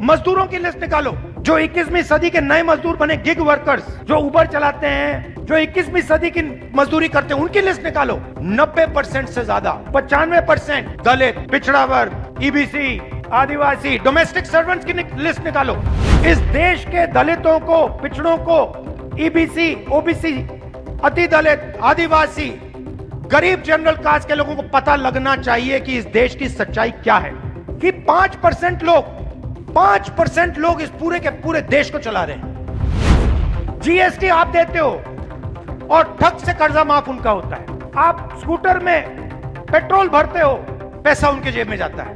मजदूरों की लिस्ट निकालो जो 21वीं सदी के नए मजदूर बने, गिग वर्कर्स जो उबर चलाते हैं, जो 21वीं सदी की मजदूरी करते हैं, उनकी लिस्ट निकालो। 90% से ज्यादा, 95% दलित, पिछड़ा वर्ग, ईबीसी, आदिवासी, डोमेस्टिक सर्वेंट्स की लिस्ट निकालो। इस देश के दलितों को, पिछड़ों को, ईबीसी, ओबीसी, अति दलित, आदिवासी, गरीब जनरल कास्ट के लोगों को पता लगना चाहिए कि इस देश की सच्चाई क्या है, कि 5% लोग इस पूरे के पूरे देश को चला रहे हैं। जीएसटी आप देते हो और ठग से कर्जा माफ उनका होता है। आप स्कूटर में पेट्रोल भरते हो, पैसा उनके जेब में जाता है।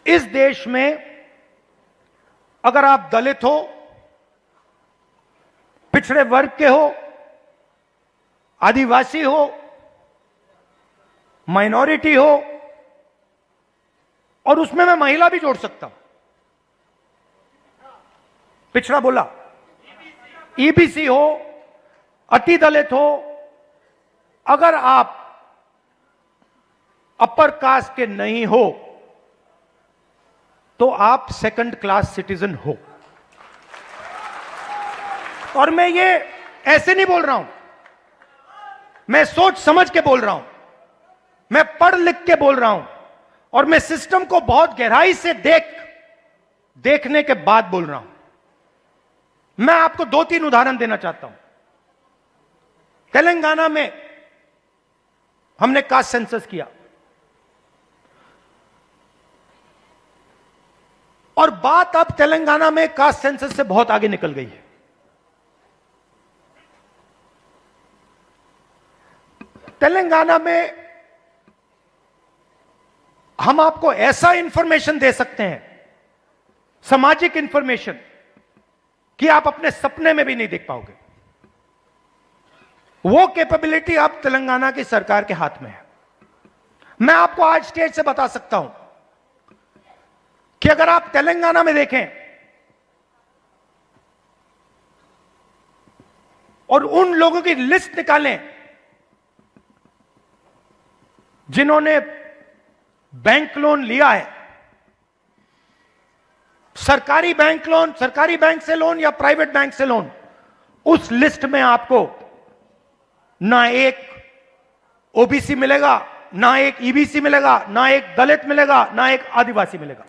इस देश में अगर आप दलित हो, पिछड़े वर्ग के हो, आदिवासी हो, माइनॉरिटी हो, और उसमें मैं महिला भी जोड़ सकता हूं, पिछड़ा बोला, ईबीसी हो, अति दलित हो, अगर आप अपर कास्ट के नहीं हो तो आप सेकंड क्लास सिटीजन हो। और मैं ये ऐसे नहीं बोल रहा हूं, मैं सोच समझ के बोल रहा हूं, मैं पढ़ लिख के बोल रहा हूं, और मैं सिस्टम को बहुत गहराई से देखने के बाद बोल रहा हूं। मैं आपको 2-3 उदाहरण देना चाहता हूं। तेलंगाना में हमने कास्ट सेंसस किया और बात अब तेलंगाना में कास्ट सेंसस से बहुत आगे निकल गई है। तेलंगाना में हम आपको ऐसा इंफॉर्मेशन दे सकते हैं, सामाजिक इंफॉर्मेशन, कि आप अपने सपने में भी नहीं देख पाओगे। वो कैपेबिलिटी अब तेलंगाना की सरकार के हाथ में है। मैं आपको आज स्टेज से बता सकता हूं कि अगर आप तेलंगाना में देखें और उन लोगों की लिस्ट निकालें जिन्होंने बैंक लोन लिया है, सरकारी बैंक लोन, सरकारी बैंक से लोन या प्राइवेट बैंक से लोन, उस लिस्ट में आपको ना एक ओबीसी मिलेगा, ना एक ईबीसी मिलेगा, ना एक दलित मिलेगा, ना एक आदिवासी मिलेगा।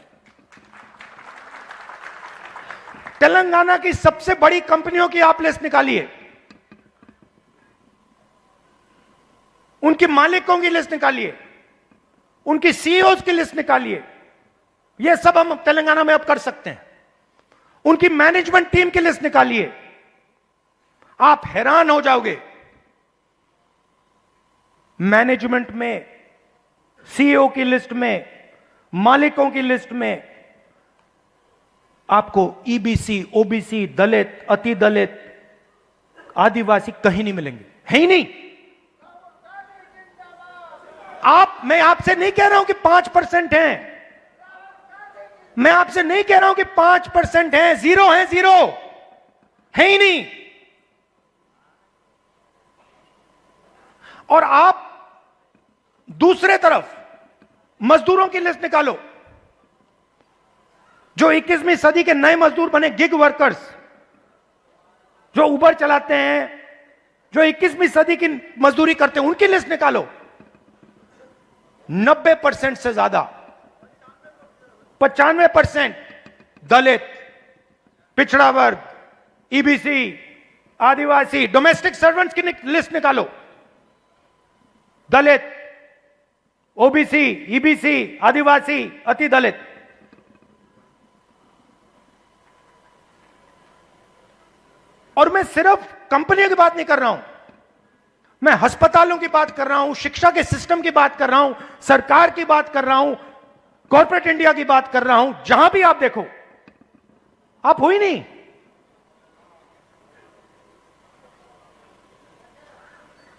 तेलंगाना की सबसे बड़ी कंपनियों की आप लिस्ट निकालिए, उनके मालिकों की लिस्ट निकालिए, उनकी सीईओज की लिस्ट निकालिए। यह सब हम तेलंगाना में अब कर सकते हैं। उनकी मैनेजमेंट टीम की लिस्ट निकालिए, आप हैरान हो जाओगे। मैनेजमेंट में, सीईओ की लिस्ट में, मालिकों की लिस्ट में आपको ईबीसी, ओबीसी, दलित, अति दलित, आदिवासी कहीं नहीं मिलेंगे, है ही नहीं। मैं आपसे नहीं कह रहा हूं कि 5% हैं, मैं आपसे नहीं कह रहा हूं कि 5% हैं, 0 है, 0 है ही नहीं। और आप दूसरे तरफ मजदूरों की लिस्ट निकालो जो 21वीं सदी के नए मजदूर बने, गिग वर्कर्स जो उबर चलाते हैं, जो 21वीं सदी की मजदूरी करते हैं, उनकी लिस्ट निकालो। 90% से ज्यादा, 95% दलित, पिछड़ा वर्ग, ईबीसी, आदिवासी, डोमेस्टिक सर्वेंट्स की लिस्ट निकालो। दलित, ओबीसी, ईबीसी, आदिवासी, अति दलित। और मैं सिर्फ कंपनियों की बात नहीं कर रहा हूं, मैं अस्पतालों की बात कर रहा हूं, शिक्षा के सिस्टम की बात कर रहा हूं, सरकार की बात कर रहा हूं, कॉर्पोरेट इंडिया की बात कर रहा हूं। जहां भी आप देखो, आप हो ही नहीं।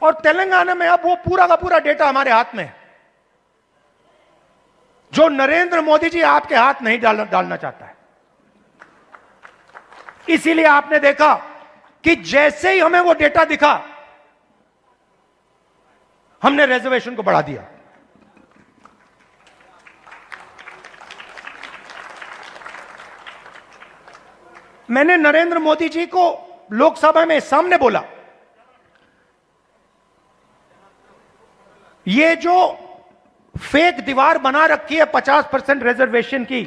और तेलंगाना में अब वो पूरा का पूरा डेटा हमारे हाथ में है जो नरेंद्र मोदी जी आपके हाथ नहीं डालना चाहता है। इसीलिए आपने देखा कि जैसे ही हमें वो डेटा दिखा, हमने रिजर्वेशन को बढ़ा दिया। मैंने नरेंद्र मोदी जी को लोकसभा में सामने बोला, ये जो फेक दीवार बना रखी है 50% रिजर्वेशन की,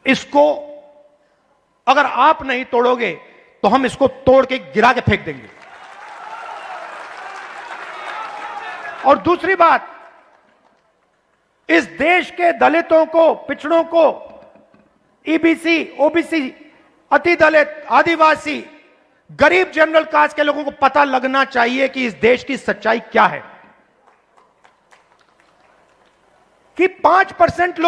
इसको अगर आप नहीं तोड़ोगे तो हम इसको तोड़ के गिरा के फेंक देंगे। और दूसरी बात, इस देश के दलितों को, पिछड़ों को, ईबीसी, ओबीसी, अति दलित, आदिवासी, गरीब जनरल कास्ट के लोगों को पता लगना चाहिए कि इस देश की सच्चाई क्या है, कि 5%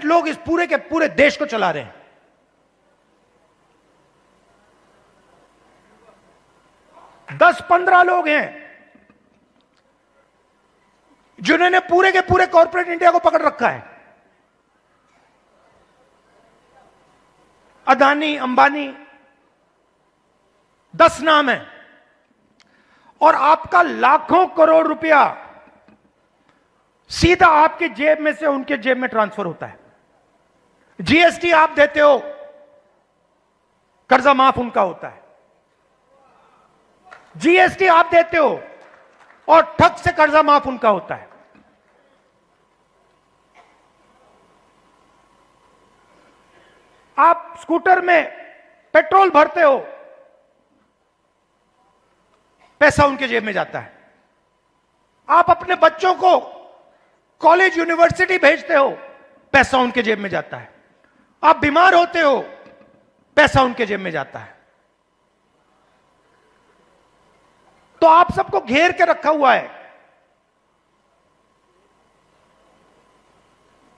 लोग इस पूरे के पूरे देश को चला रहे हैं। दस 15 लोग हैं जिन्होंने पूरे के पूरे कॉर्पोरेट इंडिया को पकड़ रखा है। अदानी, अंबानी, 10 नाम है। और आपका लाखों करोड़ रुपया सीधा आपके जेब में से उनके जेब में ट्रांसफर होता है। जीएसटी आप देते हो, कर्जा माफ उनका होता है। जीएसटी आप देते हो और ठग से कर्जा माफ उनका होता है। आप स्कूटर में पेट्रोल भरते हो, पैसा उनके जेब में जाता है। आप अपने बच्चों को कॉलेज, यूनिवर्सिटी भेजते हो, पैसा उनके जेब में जाता है। आप बीमार होते हो, पैसा उनके जेब में जाता है। तो आप सबको घेर के रखा हुआ है,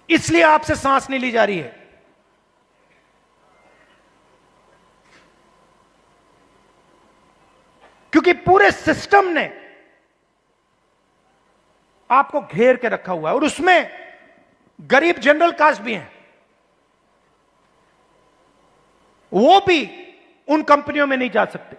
इसलिए आपसे सांस नहीं ली जा रही है। क्योंकि पूरे सिस्टम ने आपको घेर के रखा हुआ है, और उसमें गरीब जनरल कास्ट भी हैं। वो भी उन कंपनियों में नहीं जा सकते।